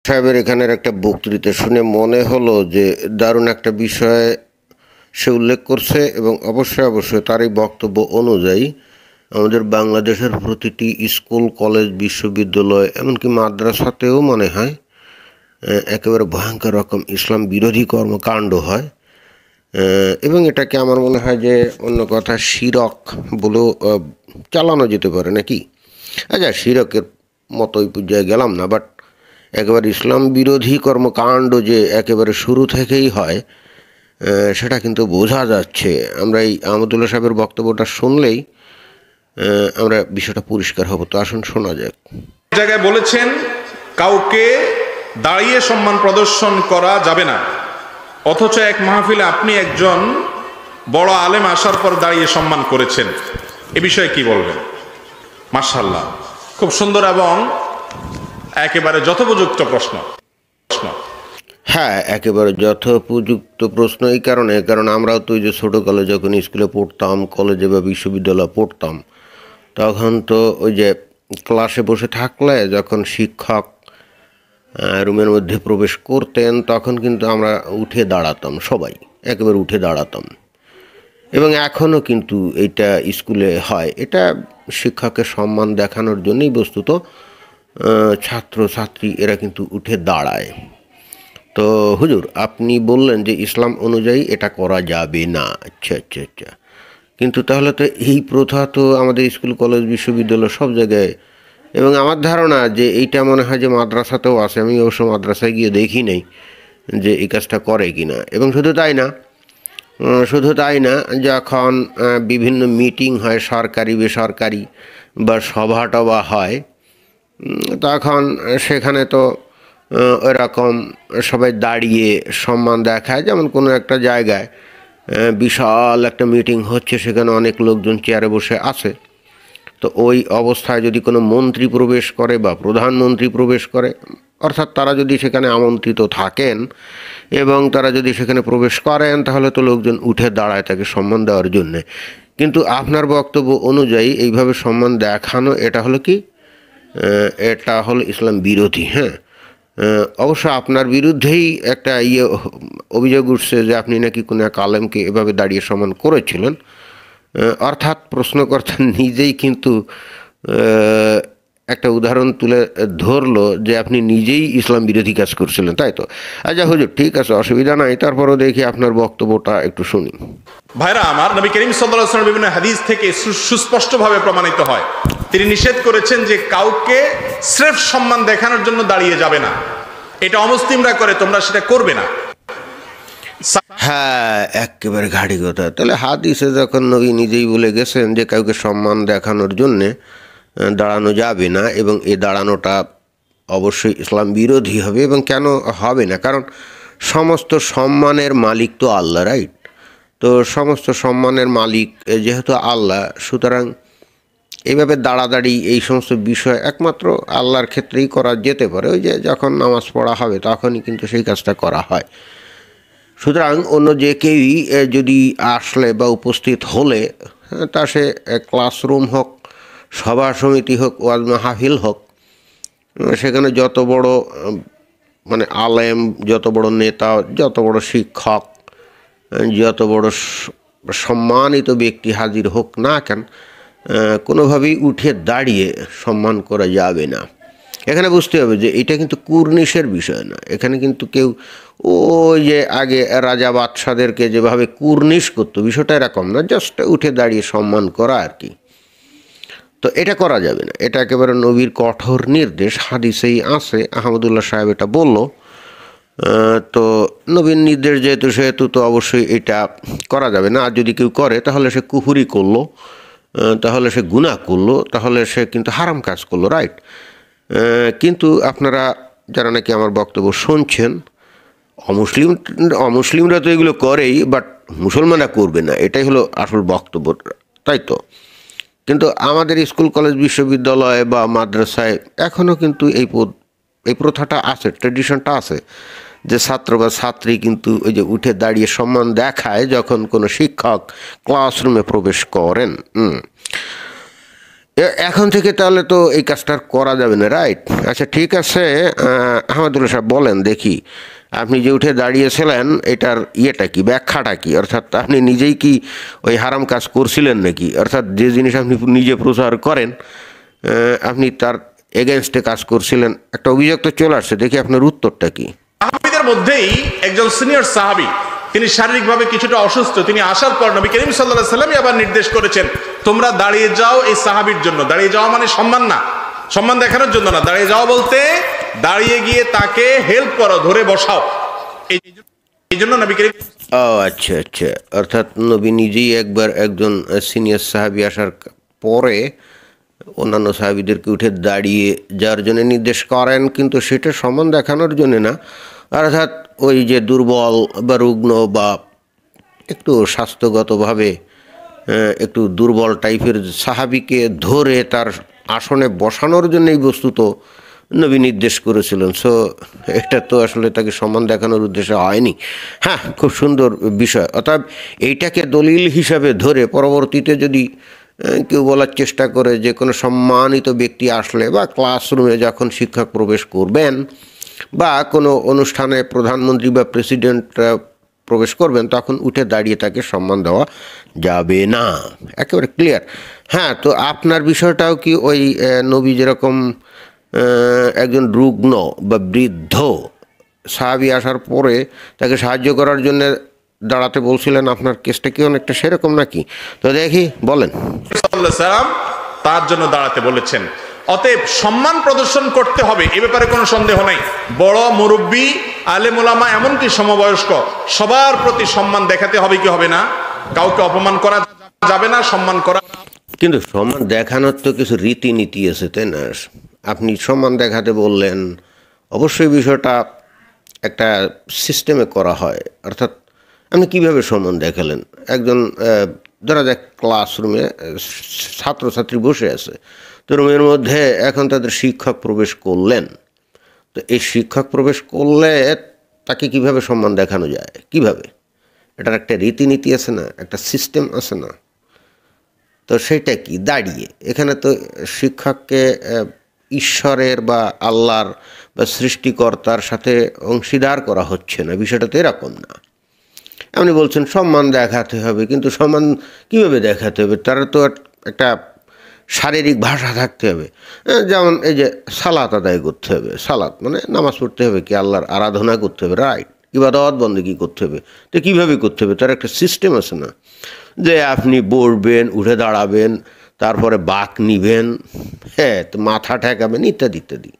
সাহেবের এখানের একটা বক্তৃতা শুনে মনে হলো যে দারুণ একটা বিষয় সে উল্লেখ করছে এবং অবশ্যই তার এই বক্তব্য অনুযায়ী আমাদের বাংলাদেশের প্রতিটি স্কুল কলেজ বিশ্ববিদ্যালয় এমনকি মাদ্রাসাতেও মনে হয় একেবারে ভয়ঙ্কর রকম ইসলাম বিরোধী কর্মকাণ্ড হয় এবং এটাকে আমার মনে হয় যে অন্য কথা শিরক বলেও চালানো যেতে পারে নাকি। আচ্ছা, শিরকের মতোই পর্যায়ে গেলাম না, বাট একেবারে ইসলাম বিরোধী কর্মকাণ্ড যে একেবারে শুরু থেকেই হয় সেটা কিন্তু বোঝা যাচ্ছে। আমরা এই আহমদুল্লাহ সাহেবের বক্তব্যটা শুনলেই আমরা বিষয়টা পরিষ্কার হব। তো আসুন শোনা যাক। জায়গায় বলেছেন কাউকে দাঁড়িয়ে সম্মান প্রদর্শন করা যাবে না, অথচ এক মাহফিলে আপনি একজন বড় আলেম আসার পর দাঁড়িয়ে সম্মান করেছেন। এ বিষয়ে কি বলবেন? মাশাআল্লাহ, খুব সুন্দর এবং একেবারে যথোপযুক্ত প্রশ্ন। হ্যাঁ, একেবারে যথোপযুক্ত প্রশ্ন এই কারণ আমরাও তো ওই যে ছোটোকালে যখন স্কুলে পড়তাম, কলেজে বা বিশ্ববিদ্যালয়ে পড়তাম, তখন তো ওই যে ক্লাসে বসে থাকলে যখন শিক্ষক রুমের মধ্যে প্রবেশ করতেন তখন কিন্তু আমরা উঠে দাঁড়াতাম, সবাই একেবারে উঠে দাঁড়াতাম। এবং এখনও কিন্তু এইটা স্কুলে হয়। এটা শিক্ষককে সম্মান দেখানোর জন্যই বস্তুত ছাত্র ছাত্রী এরা কিন্তু উঠে দাঁড়ায়। তো হুজুর, আপনি বললেন যে ইসলাম অনুযায়ী এটা করা যাবে না। আচ্ছা, কিন্তু তাহলে তো এই প্রথা তো আমাদের স্কুল কলেজ বিশ্ববিদ্যালয় সব জায়গায়, এবং আমার ধারণা যে এইটা মনে হয় যে মাদ্রাসাতেও আছে। আমি অবশ্য মাদ্রাসায় গিয়ে দেখি নেই যে এই কাজটা করে কি না। এবং শুধু তাই না, যখন বিভিন্ন মিটিং হয় সরকারি বেসরকারি বা সভা টভা হয়, তখন সেখানে তো ওইরকম সবাই দাঁড়িয়ে সম্মান দেখায়। যেমন কোনো একটা জায়গায় বিশাল একটা মিটিং হচ্ছে, সেখানে অনেক লোকজন চেয়ারে বসে আছে। তো ওই অবস্থায় যদি কোনো মন্ত্রী প্রবেশ করে বা প্রধানমন্ত্রী প্রবেশ করে, অর্থাৎ তারা যদি সেখানে আমন্ত্রিত থাকেন এবং তারা যদি সেখানে প্রবেশ করেন, তাহলে তো লোকজন উঠে দাঁড়ায় তাকে সম্মান দেওয়ার জন্যে। কিন্তু আপনার বক্তব্য অনুযায়ী এইভাবে সম্মান দেখানো এটা হলো কি? এটা হলো ইসলাম বিরোধী। হ্যাঁ, অবশ্য আপনার বিরুদ্ধেই একটা অভিযোগ উঠছে যে আপনি নাকি কোনো এক আলেমকে এভাবে দাঁড়িয়ে সম্মান করেছিলেন। অর্থাৎ প্রশ্নকর্তা নিজেই কিন্তু একটা উদাহরণ তুলে ধরলো যে আপনি নিজেই ইসলাম বিরোধী কাজ করছিলেন, তাই তো? আচ্ছা হুজুর, ঠিক আছে, অসুবিধা নাই, তারপরও দেখি আপনার বক্তব্যটা একটু শুনি। ভাইরা আমার, নবী করিম সাল্লাল্লাহু আলাইহি ওয়াসাল্লাম বিভিন্ন হাদিস থেকে সুস্পষ্টভাবে প্রমাণিত হয়, তিনি নিষেধ করেছেন যে কাউকে স্রেফ সম্মান দেখানোর জন্য দাঁড়িয়ে যাবে না। এটা অমুসলিমরা করে, তোমরা সেটা করবে না। হ্যাঁ, একেবারে ঘাড়ি কথা। তাহলে হাদিসে যখন নবী নিজেই বলে গেছেন যে কাউকে সম্মান দেখানোর জন্যে দাঁড়ানো যাবে না, এবং এই দাঁড়ানোটা অবশ্যই ইসলাম বিরোধী হবে। এবং কেন হবে না? কারণ সমস্ত সম্মানের মালিক তো আল্লাহ, রাইট? তো সমস্ত সম্মানের মালিক যেহেতু আল্লাহ, সুতরাং এইভাবে দাঁড়াদাঁড়ি এই সমস্ত বিষয় একমাত্র আল্লাহর ক্ষেত্রেই করা যেতে পারে। ওই যে যখন নামাজ পড়া হবে তখনই কিন্তু সেই কাজটা করা হয়। সুতরাং অন্য যে কেউই যদি আসলে বা উপস্থিত হলে, তা সে ক্লাসরুম হোক, সভা সমিতি হোক, ওয়াজ মাহফিল হোক, সেখানে যত বড় মানে আলেম, যত বড় নেতা, যত বড় শিক্ষক, যত বড় সম্মানিত ব্যক্তি হাজির হোক না কেন, কোনোভাবেই উঠে দাঁড়িয়ে সম্মান করা যাবে না। এখানে বুঝতে হবে যে এটা কিন্তু কুর্নিশের বিষয় না। এখানে কিন্তু কেউ ওই যে আগে রাজা বাদশাদেরকে যেভাবে কুর্নিশ করতো, বিষয়টা এরকম না, জাস্ট উঠে দাঁড়িয়ে সম্মান করা আর কি। তো এটা করা যাবে না। এটা একেবারে নবীর কঠোর নির্দেশ, হাদিসেই আছে। আহমদুল্লাহ সাহেব এটা বলল। তো নবীর নির্দেশ সেহেতু তো অবশ্যই এটা করা যাবে না। আর যদি কেউ করে তাহলে সে কুফরি করলো, তাহলে সে গুনাহ করলো, তাহলে সে কিন্তু হারাম কাজ করলো, রাইট? কিন্তু আপনারা যারা নাকি আমার বক্তব্য শুনছেন, অমুসলিমরা তো এগুলো করেই, বাট মুসলমানরা করবে না, এটাই হলো আসল বক্তব্য, তাই তো? কিন্তু আমাদের স্কুল কলেজ বিশ্ববিদ্যালয় বা মাদ্রাসায় এখনও কিন্তু এই প্রথাটা আছে, ট্র্যাডিশনটা আছে যে ছাত্র বা ছাত্রী কিন্তু ওই যে উঠে দাঁড়িয়ে সম্মান দেখায় যখন কোনো শিক্ষক ক্লাসরুমে প্রবেশ করেন। এখন থেকে তাহলে তো এই কাজটা আর করা যাবে না, রাইট? আচ্ছা ঠিক আছে, আহমদুল্লাহ সাহেব বলেন দেখি, আপনি যে উঠে দাঁড়িয়েছিলেন এটার ইয়েটা কি, ব্যাখ্যাটা কি? অর্থাৎ আপনি নিজেই কি ওই হারাম কাজ করছিলেন নাকি? অর্থাৎ যে জিনিস আপনি নিজে প্রচার করেন আপনি তার এগেনস্টে কাজ করছিলেন, একটা অভিযোগ তো চলে আসছে, দেখি আপনার উত্তরটা কি? সাহাবীদের মধ্যেই একজন সিনিয়র সাহাবী, তিনি শারীরিকভাবে কিছুটা অসুস্থ, তিনি আসার পর নবী করিম সাল্লাল্লাহু আলাইহি ওয়াসাল্লাম আবার নির্দেশ করেছেন, তোমরা দাঁড়িয়ে যাও এই সাহাবীর জন্য। দাঁড়িয়ে যাওয়া মানে সম্মান না, সম্মান দেখানোর জন্য না, দাঁড়িয়ে যাওয়া বলতে দাঁড়িয়ে গিয়ে তাকে হেল্প করো, ধরে বসাও। এই জন্য নবী করিম ও আচ্ছা আচ্ছা, অর্থাৎ নবী নিজেই একবার একজন সিনিয়র সাহাবী আসার পরে অন্যান্য সাহাবীদেরকে উঠে দাঁড়িয়ে যাওয়ার জন্য নির্দেশ করেন, কিন্তু সেটা সম্মান দেখানোর জন্য না। অর্থাৎ ওই যে দুর্বল বা রুগ্ন বা একটু স্বাস্থ্যগতভাবে একটু দুর্বল টাইপের সাহাবীকে ধরে তার আসনে বসানোর জন্যই বস্তুত নবী নির্দেশ করেছিলেন। সো এটা তো আসলে তাকে সম্মান দেখানোর উদ্দেশ্যে হয়নি। হ্যাঁ, খুব সুন্দর বিষয়। অর্থাৎ এইটাকে দলিল হিসাবে ধরে পরবর্তীতে যদি কেউ বলার চেষ্টা করে যে কোনো সম্মানিত ব্যক্তি আসলে বা ক্লাসরুমে যখন শিক্ষক প্রবেশ করবেন বা কোনো অনুষ্ঠানে প্রধানমন্ত্রী বা প্রেসিডেন্ট প্রবেশ করবেন, তখন উঠে দাঁড়িয়ে তাকে সম্মান দেওয়া যাবে না, একেবারে ক্লিয়ার। হ্যাঁ, তো আপনার বিষয়টাও কি ওই নবী যেরকম একজন রুগ্ন বা বৃদ্ধ সাহাবী আসার পরে তাকে সাহায্য করার জন্য দাঁড়াতে বলছিলেন, আপনার কেসটা কি অনেকটা সেরকম নাকি? তো দেখি বলেন। সাল্লাল্লাহু আলাইহি ওয়াসাল্লাম তার জন্য দাঁড়াতে বলেছেন। অতএব সম্মান প্রদর্শন করতে হবে, এ ব্যাপারে কোনো সন্দেহ নাই। বড় মুরব্বী, আলেম ওলামা, এমনকি সমবয়স্ক সবার প্রতি সম্মান দেখাতে হবে, কি হবে না? কাউকে অপমান করা যাবে না, সম্মান করা। কিন্তু সম্মান দেখানোর তো কিছু রীতিনীতি আছে, তাই না? আপনি সম্মান দেখাতে বললেন, অবশ্যই বিষয়টা একটা সিস্টেমে করা হয়। অর্থাৎ আপনি কীভাবে সম্মান দেখালেন? একজন ধরা যাক ক্লাসরুমে ছাত্রছাত্রী বসে আছে, তো রুমের মধ্যে এখন তাদের শিক্ষক প্রবেশ করলেন, তো এই শিক্ষক প্রবেশ করলে তাকে কিভাবে সম্মান দেখানো যায়, কিভাবে? এটার একটা রীতিনীতি আছে না, একটা সিস্টেম আছে না? তো সেটা কি? দাঁড়িয়ে। এখানে তো শিক্ষককে ঈশ্বরের বা আল্লাহর বা সৃষ্টিকর্তার সাথে অংশীদার করা হচ্ছে না, বিষয়টা তো এরকম না। আপনি বলছেন সম্মান দেখাতে হবে, কিন্তু সম্মান কীভাবে দেখাতে হবে? তার তো একটা শারীরিক ভাষা থাকতে হবে। যেমন এই যে সালাত আদায় করতে হবে, সালাত মানে নামাজ পড়তে হবে, কি আল্লাহর আরাধনা করতে হবে, রাইট? ইবাদত বন্দেগী করতে হবে, তো কীভাবে করতে হবে? তার একটা সিস্টেম আছে না, যে আপনি বসবেন, উঠে দাঁড়াবেন, তারপরে বাঁক নিবেন, হ্যাঁ, তো মাথা ঠেকাবেন, ইত্যাদি ইত্যাদি।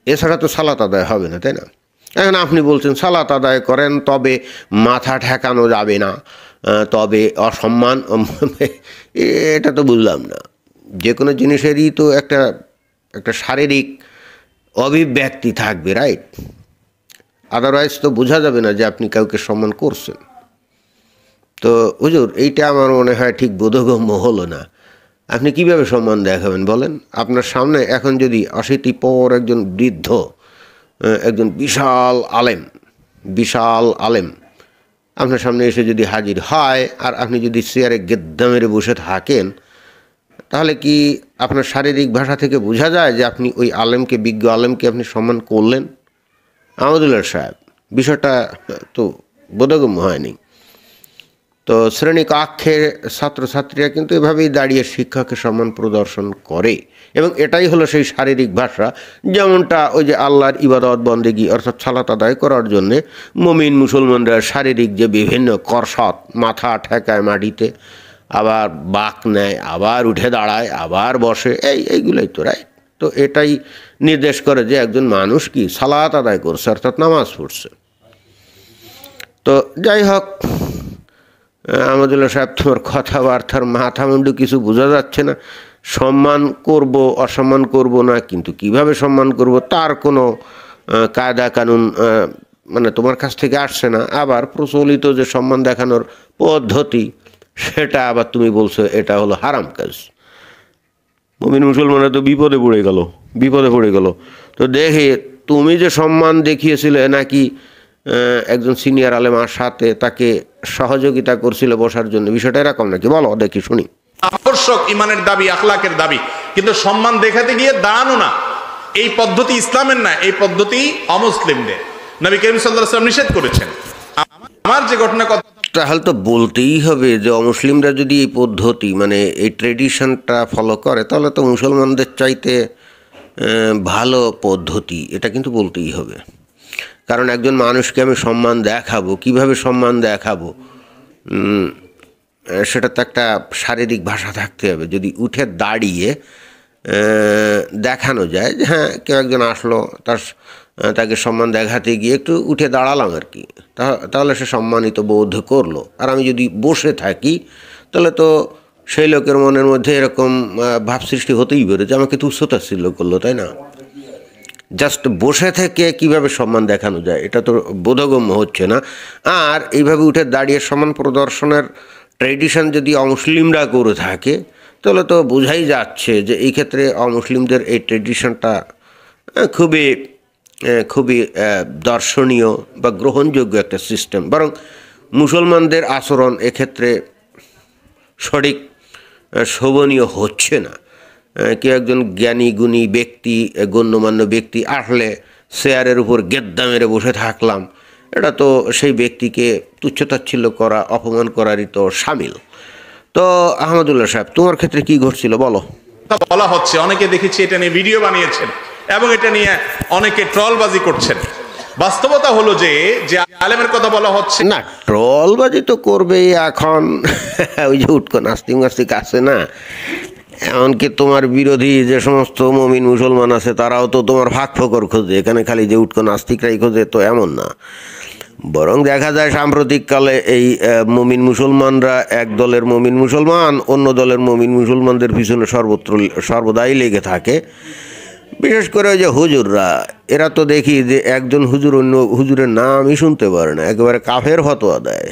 এছাড়া তো সালাত আদায় হবে না, তাই না? এখন আপনি বলছেন সালাত আদায় করেন, তবে মাথা ঠেকানো যাবে না, তবে অসম্মান, এটা তো বুঝলাম না। যে কোনো জিনিসেরই তো একটা একটা শারীরিক অভিব্যক্তি থাকবে, রাইট? আদারওয়াইজ তো বোঝা যাবে না যে আপনি কাউকে সম্মান করছেন। তো হুজুর, এইটা আমার মনে হয় ঠিক বোধগম্য হলো না। আপনি কিভাবে সম্মান দেখাবেন বলেন? আপনার সামনে এখন যদি ৮০ পর একজন বৃদ্ধ, একজন বিশাল আলেম আপনার সামনে এসে যদি হাজির হয়, আর আপনি যদি চেয়ারে গেদ্দা মেরে বসে থাকেন, তাহলে কি আপনার শারীরিক ভাষা থেকে বোঝা যায় যে আপনি ওই আলেমকে, বিজ্ঞ আলেমকে আপনি সম্মান করলেন? আহমদুল্লাহ সাহেব, বিষয়টা তো বোধগম্য হয়নি। তো শ্রেণী কক্ষের ছাত্রছাত্রীরা কিন্তু এভাবেই দাঁড়িয়ে শিক্ষককে সম্মান প্রদর্শন করে, এবং এটাই হলো সেই শারীরিক ভাষা, যেমনটা ওই যে আল্লাহর ইবাদত বন্দেগী অর্থাৎ সালাত আদায় করার জন্যে মুমিন মুসলমানরা শারীরিক যে বিভিন্ন কসরত, মাথা ঠেকায় মাটিতে, আবার বাঁক নেয়, আবার উঠে দাঁড়ায়, আবার বসে, এইগুলোই তো, রাইট? তো এটাই নির্দেশ করে যে একজন মানুষ কি সালাত আদায় করছে, অর্থাৎ নামাজ পড়ছে। তো যাই হোক, আহমদুল্লাহ সাহেব, তোমার কথাবার্তার মাথা মুন্ডু কিছু বোঝা যাচ্ছে না। সম্মান করব, অসম্মান করব না, কিন্তু কিভাবে সম্মান করব তার কোনো কায়দা কানুন মানে তোমার কাছ থেকে আসছে না। আবার প্রচলিত যে সম্মান দেখানোর পদ্ধতি, সেটা আবার তুমি বলছো এটা হলো হারাম কাজ। মুমিন মুসলমানরা তো বিপদে পড়ে গেল। তো দেখে তুমি যে সম্মান দেখিয়েছিলে, নাকি একজন সিনিয়র আলেমার সাথে তাকে সহযোগিতা করছিল বসার জন্য, বিষয়টা এরকম নাকি? বলো দেখি, শুনি। আবশ্যক ইমানের দাবি, আখলাকের দাবি, কিন্তু সম্মান দেখাতে গিয়ে দাঁড়ানো না, এই পদ্ধতি ইসলামের না, এই পদ্ধতি অমুসলিমদের। নবী করিম সাল্লাল্লাহু আলাইহি ওয়াসাল্লাম নিষেধ করেছেন। আমার যে ঘটনা কথা, তাহলে তো বলতেই হবে যে অমুসলিমরা যদি এই পদ্ধতি মানে এই ট্রেডিশনটা ফলো করে তাহলে তো মুসলমানদের চাইতে ভালো পদ্ধতি, এটা কিন্তু বলতেই হবে। কারণ একজন মানুষকে আমি সম্মান দেখাবো, কিভাবে সম্মান দেখাবো, সেটা তো একটা শারীরিক ভাষা থাকতে হবে। যদি উঠে দাঁড়িয়ে দেখানো যায় যে হ্যাঁ কেউ একজন আসলো, তাকে সম্মান দেখাতে গিয়ে একটু উঠে দাঁড়ালাম আর কি, তাহলে সে সম্মানিত বোধ করলো। আর আমি যদি বসে থাকি তাহলে তো সেই লোকের মনের মধ্যে এরকম ভাব সৃষ্টি হতেই পারে যে আমাকে তুচ্ছতাচ্ছিল্য করলো, তাই না? জাস্ট বসে থেকে কিভাবে সম্মান দেখানো যায় এটা তো বোধগম্য হচ্ছে না। আর এইভাবে উঠে দাঁড়িয়ে সম্মান প্রদর্শনের ট্রেডিশন যদি অমুসলিমরা করে থাকে তাহলে তো বোঝাই যাচ্ছে যে এই ক্ষেত্রে অমুসলিমদের এই ট্রেডিশনটা খুবই খুবই দর্শনীয় বা গ্রহণযোগ্য একটা সিস্টেম। বরং মুসলমানদের আচরণ এক্ষেত্রে সঠিক শোভনীয় হচ্ছে না। কেউ একজন জ্ঞানী গুণী ব্যক্তি, গণ্যমান্য ব্যক্তি আসলে চেয়ারের উপর গেদ্দা মেরে বসে থাকলাম, এটা তো সেই ব্যক্তিকে তুচ্ছতাচ্ছিল্য করা, অপমান করারই তো সামিল। তো আহমদুল্লাহ সাহেব, তোমার ক্ষেত্রে কি ঘটছিল বলো? বলা হচ্ছে, অনেকে দেখেছি এটা নিয়ে ভিডিও বানিয়েছেন এবং এটা নিয়ে অনেকে ট্রলবাজি করছেন। বাস্তবতা হলো যে আলেমের কথা বলা হচ্ছে না, ট্রলবাজি তো করবেই এখন। ওই যে উটকো নাস্তিক মাস্তিক আছে না, এমনকি তোমার বিরোধী যে সমস্ত মমিন মুসলমান আছে তারাও তো তোমার ফাঁক ফোকর খোঁজে। এখানে খালি যে উটকো নাস্তিকরাই খোঁজে তো এমন না। বরং দেখা যায় সাম্প্রতিককালে এই মমিন মুসলমানরা এক দলের মমিন মুসলমান অন্য দলের মমিন মুসলমানদের পিছনে সর্বদাই লেগে থাকে। বিশেষ করে ওই যে হুজুররা, এরা তো দেখি যে একজন হুজুর অন্য হুজুরের নামই শুনতে পারে না, একেবারে কাফের ফতোয়া দেয়,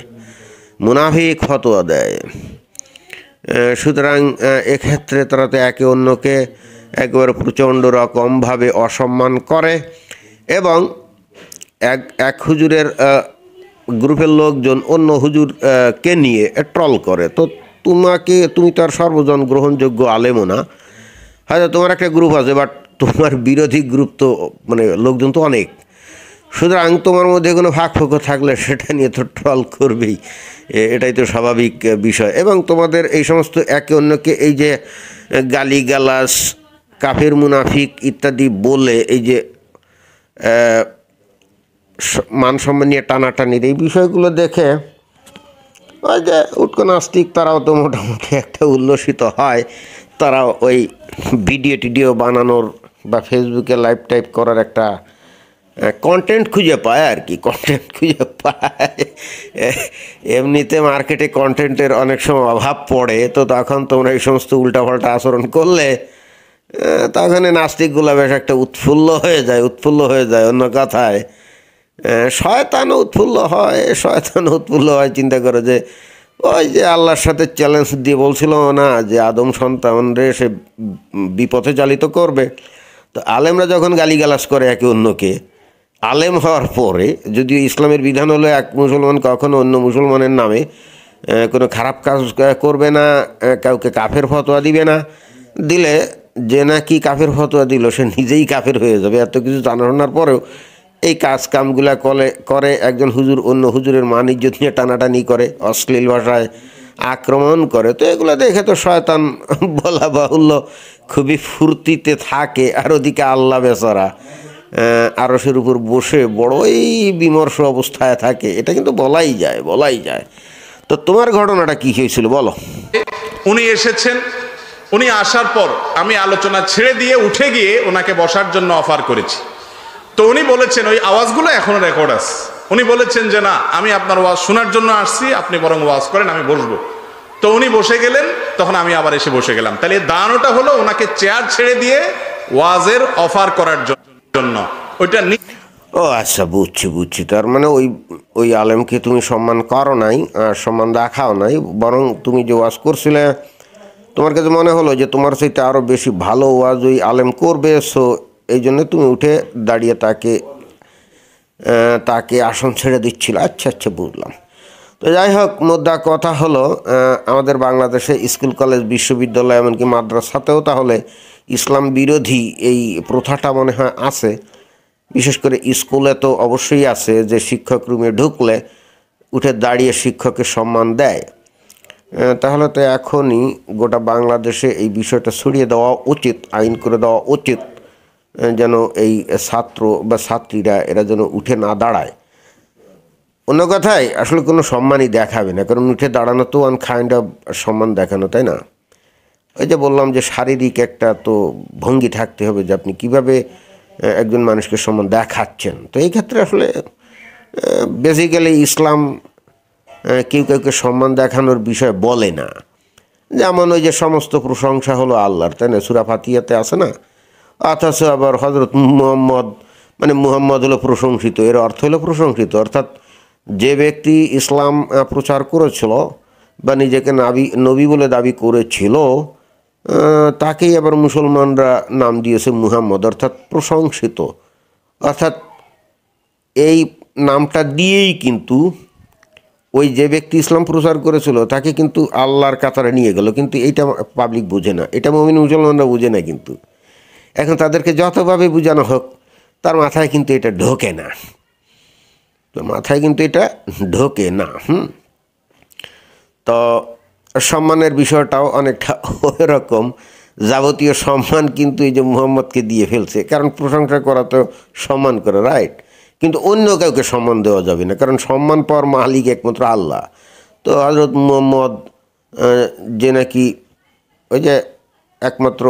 মুনাফিক ফতোয়া দেয়। সুতরাং এক্ষেত্রে তারা তো একে অন্যকে একেবারে প্রচণ্ড রকমভাবে অসম্মান করে এবং এক হুজুরের গ্রুপের লোকজন অন্য হুজুরকে নিয়ে ট্রল করে। তো তুমি তো আর সর্বজন গ্রহণযোগ্য আলেমও না, হয়তো তোমার একটা গ্রুপ আছে, বাট তোমার বিরোধী গ্রুপ তো মানে লোকজন তো অনেক। সুতরাং তোমার মধ্যে কোনো ফাঁক ফোঁকো থাকলে সেটা নিয়ে তো ট্রল করবেই, এটাই তো স্বাভাবিক বিষয়। এবং তোমাদের এই সমস্ত একে অন্যকে এই যে গালিগালাজ, কাফের মুনাফিক ইত্যাদি বলে এই যে মান সম্মান নিয়ে টানাটানির এই বিষয়গুলো দেখে ওই যে উটকো নাস্তিক তারাও তো মোটামুটি একটা উল্লসিত হয়। তারা ওই ভিডিও বানানোর বা ফেসবুকে লাইভ টাইপ করার একটা কন্টেন্ট খুঁজে পায় আর কি, কন্টেন্ট খুঁজে পায়। এমনিতে মার্কেটে কন্টেন্টের অনেক সময় অভাব পড়ে, তো তখন তোমরা এই সমস্ত উল্টাপাল্টা আচরণ করলে তখন নাস্তিকগুলো বেশ একটা উৎফুল্ল হয়ে যায়। অন্য কথায় শয়তানও উৎফুল্ল হয়। চিন্তা করে যে ওই যে আল্লাহর সাথে চ্যালেঞ্জ দিয়ে বলছিল না যে আদম সন্তানরে সে বিপথে চালিত করবে। তো আলেমরা যখন গালিগালাজ করে একে অন্যকে, আলেম হওয়ার পরে যদিও ইসলামের বিধান হলো এক মুসলমান কখনো অন্য মুসলমানের নামে কোনো খারাপ কাজ করবে না, কাউকে কাফের ফতোয়া দিবে না, দিলে যে নাকি কাফের ফতোয়া দিল সে নিজেই কাফের হয়ে যাবে। এত কিছু জানার পরেও এই কাজ কামগুলা করে একজন হুজুর অন্য হুজুরের মান ইজ্জত নিয়ে টানাটানি করে, অশ্লীল ভাষায় আক্রমণ করে। তো এগুলো দেখে তো শয়তান বলা বাহুল্য খুবই ফুর্তিতে থাকে। আর ওদিকে আল্লাহ বেচারা আরশের উপর বসে বড়ই বিমর্ষ অবস্থায় থাকে। এটা কিন্তু বলাই যায়। তো তোমার ঘটনাটা কি হয়েছিল বলো? উনি এসেছেন, উনি আসার পর আমি আলোচনা ছেড়ে দিয়ে উঠে গিয়ে ওনাকে বসার জন্য অফার করেছি। তো উনি বলেছেন, ওই আওয়াজগুলো এখনো রেকর্ড আছে, উনি বলেছেন যে না, আমি আপনার ওয়াজ শোনার জন্য আসছি, আপনি বরং ওয়াজ করেন, আমি বসবো। তো উনি বসে গেলেন, তখন আমি আবার এসে বসে গেলাম। তাহলে দাঁড়ানোটা হলো ওনাকে চেয়ার ছেড়ে দিয়ে ওয়াজের অফার করার জন্য। ওইটা ও আচ্ছা, বুঝছি। তার মানে ওই আলেমকে তুমি সম্মান করো নাই, সম্মান দেখাও নাই, বরং তুমি যে ওয়াজ করছিলে তোমার কাছে মনে হলো যে তোমার চাইতে আরও বেশি ভালো ওয়াজ ওই আলেম করবে, সো এই জন্য তুমি উঠে দাঁড়িয়ে তাকে আসন ছেড়ে দিচ্ছিল। আচ্ছা বুঝলাম। তো যাই হোক, মোদ্দা কথা হলো আমাদের বাংলাদেশে স্কুল কলেজ বিশ্ববিদ্যালয় এমনকি মাদ্রাসাতেও তাহলে ইসলাম বিরোধী এই প্রথাটা মনে হয় আছে। বিশেষ করে স্কুলে তো অবশ্যই আছে যে শিক্ষক রুমে ঢুকলে উঠে দাঁড়িয়ে শিক্ষকের সম্মান দেয়। তাহলে তো এখনই গোটা বাংলাদেশে এই বিষয়টা ছড়িয়ে দেওয়া উচিত, আইন করে দেওয়া উচিত, যেন এই ছাত্র বা ছাত্রীরা এরা যেন উঠে না দাঁড়ায়। অন্য কথায় আসলে কোনো সম্মানই দেখাবে না, কারণ উঠে দাঁড়ানো তো ওয়ান কাইন্ড অফ সম্মান দেখানো, তাই না? ওই যে বললাম যে শারীরিক একটা তো ভঙ্গি থাকতে হবে যে আপনি কিভাবে একজন মানুষকে সম্মান দেখাচ্ছেন। তো এই ক্ষেত্রে আসলে বেসিক্যালি ইসলাম কেউ কাউকে সম্মান দেখানোর বিষয় বলে না। যেমন ওই যে সমস্ত প্রশংসা হলো আল্লাহর, তাই না? সূরা ফাতিহাতে আছে না? অথচ আবার হযরত মুহাম্মদ, মানে মুহাম্মদ হলো প্রশংসিত, এর অর্থ হলো প্রশংসিত, অর্থাৎ যে ব্যক্তি ইসলাম প্রচার করেছিল বা নিজেকে নবী বলে দাবি করেছিল তাকেই আবার মুসলমানরা নাম দিয়েছে মুহাম্মদ, অর্থাৎ প্রশংসিত। অর্থাৎ এই নামটা দিয়েই কিন্তু ওই যে ব্যক্তি ইসলাম প্রচার করেছিল তাকে কিন্তু আল্লাহর কাতারে নিয়ে গেল। কিন্তু এইটা পাবলিক বুঝে না, এটা মুমিন মুসলমানরা বুঝে না। কিন্তু এখন তাদেরকে যতভাবে বোঝানো হোক তার মাথায় কিন্তু এটা ঢোকে না, মাথায় কিন্তু এটা ঢোকে না। তো সম্মানের বিষয়টাও অনেকটা ওই রকম। যাবতীয় সম্মান কিন্তু এই যে মুহাম্মদকে দিয়ে ফেলছে, কারণ প্রশংসা করা তো সম্মান করা, রাইট? কিন্তু অন্য কাউকে সম্মান দেওয়া যাবে না, কারণ সম্মান পাওয়ার মালিক একমাত্র আল্লাহ। তো হযরত মুহাম্মদ যে নাকি ওই যে একমাত্র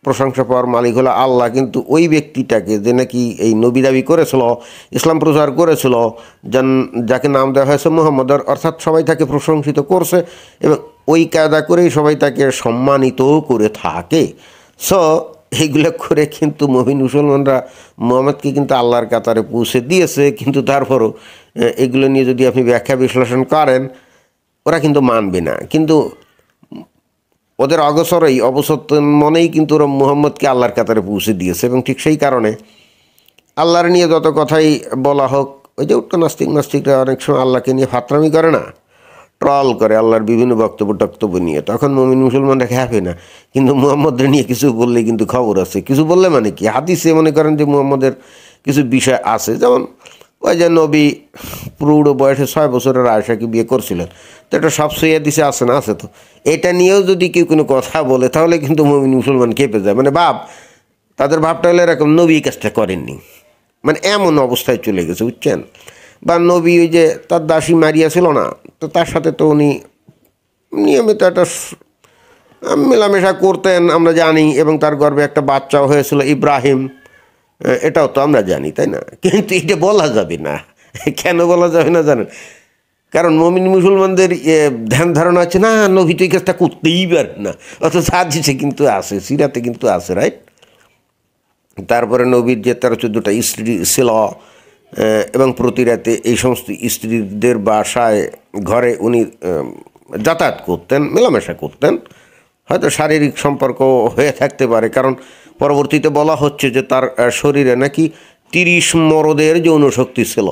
প্রশংসা পাওয়ার মালিক হলো আল্লাহ, কিন্তু ওই ব্যক্তিটাকে যে নাকি এই নবী দাবি করেছিল, ইসলাম প্রচার করেছিল, যাকে নাম দেওয়া হয়েছে মুহাম্মদ, অর্থাৎ সবাই তাকে প্রশংসিত করছে এবং ওই কায়দা করেই সবাই তাকে সম্মানিতও করে থাকে। সো এইগুলো করে কিন্তু মুমিন মুসলমানরা মুহাম্মদকে কিন্তু আল্লাহর কাতারে পৌঁছে দিয়েছে। কিন্তু তারপরও এগুলো নিয়ে যদি আপনি ব্যাখ্যা বিশ্লেষণ করেন ওরা কিন্তু মানবে না। কিন্তু ওদের অগোচরেই অবচেতন মনেই কিন্তু ওরা মুহাম্মদকে আল্লাহর কাতারে পৌঁছে দিয়েছে। এবং ঠিক সেই কারণে আল্লাহর নিয়ে যত কথাই বলা হোক, ওই যে উটকো নাস্তিকরা অনেক সময় আল্লাহকে নিয়ে ফাতরামি করে না, ট্রল করে আল্লাহর বিভিন্ন বক্তব্য নিয়ে, তখন মুমিন মুসলমানরা খেপে না। কিন্তু মুহাম্মদের নিয়ে কিছু বললে কিন্তু খবর আছে। কিছু বললে মানে কি, হাদিসে মনে করেন যে মুহাম্মদের কিছু বিষয় আছে, যেমন ওই যে নবী প্রৌঢ় বয়সে 6 বছরের আয়েশাকে বিয়ে করছিলেন, তো এটা সব সইয়া দিছে, আছে না? আছে। তো এটা নিয়েও যদি কেউ কোনো কথা বলে তাহলে কিন্তু মুমিন মুসলমান খেপে যায়। মানে তাদের ভাবটা হলে এরকম, নবী এই কাজটা করেননি, মানে এমন অবস্থায় চলে গেছে, বুঝছেন? বা নবী ওই যে তার দাসী মারিয়া ছিল না, তো তার সাথে তো উনি নিয়মিত একটা মেলামেশা করতেন আমরা জানি, এবং তার গর্ভে একটা বাচ্চাও হয়েছিল ইব্রাহিম, এটাও তো আমরা জানি, তাই না? কিন্তু এটা বলা যাবে না। কেন বলা যাবে না জানেন? কারণ মুমিন মুসলমানদের ধ্যান ধারণা আছে না, নবী তো এই কাজটা করতেই পারে না, অথচ হাদিসে কিন্তু আছে, সিরাতে কিন্তু আছে, রাইট? তারপরে নবীর যে 13-14টা স্ত্রী ছিল এবং প্রতি রাতে এই সমস্ত স্ত্রীদের বাসায় ঘরে উনি যাতায়াত করতেন, মেলামেশা করতেন। হয়তো শারীরিক সম্পর্ক হয়ে থাকতে পারে, কারণ পরবর্তীতে বলা হচ্ছে যে তার শরীরে নাকি 30 মরদের যৌন শক্তি ছিল।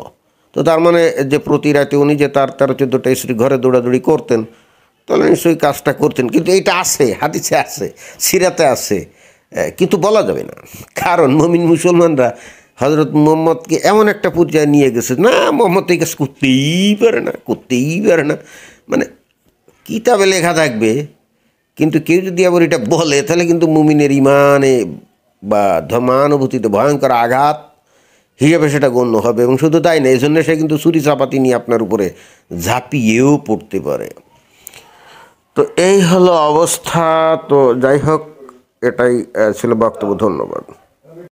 তো তার মানে যে প্রতি রাতে উনি যে তার 13-14টা স্ত্রী ঘরে দৌড়াদৌড়ি করতেন, তাহলে নিশ্চয়ই কাজটা করতেন। কিন্তু এইটা আছে, হাদিসে আছে, সিরাতে আছে, কিন্তু বলা যাবে না। কারণ মুমিন মুসলমানরা হযরত মুহাম্মদকে এমন একটা পর্যায়ে নিয়ে গেছে, না মুহাম্মদ এই কাজ করতেই পারে না, মানে কিতাবে লেখা থাকবে, কিন্তু কেউ যদি আবার এটা বলে তাহলে কিন্তু মুমিনের ইমানে বা ধর্মানুভূতিতে ভয়ঙ্কর আঘাত হিসেবে সেটা গণ্য হবে। এবং শুধু তাই না, এই জন্য সে কিন্তু ছুরি চাপাতি নিয়ে আপনার উপরে ঝাঁপিয়েও পড়তে পারে। তো এই হলো অবস্থা। তো যাই হোক, এটাই ছিল বক্তব্য। ধন্যবাদ।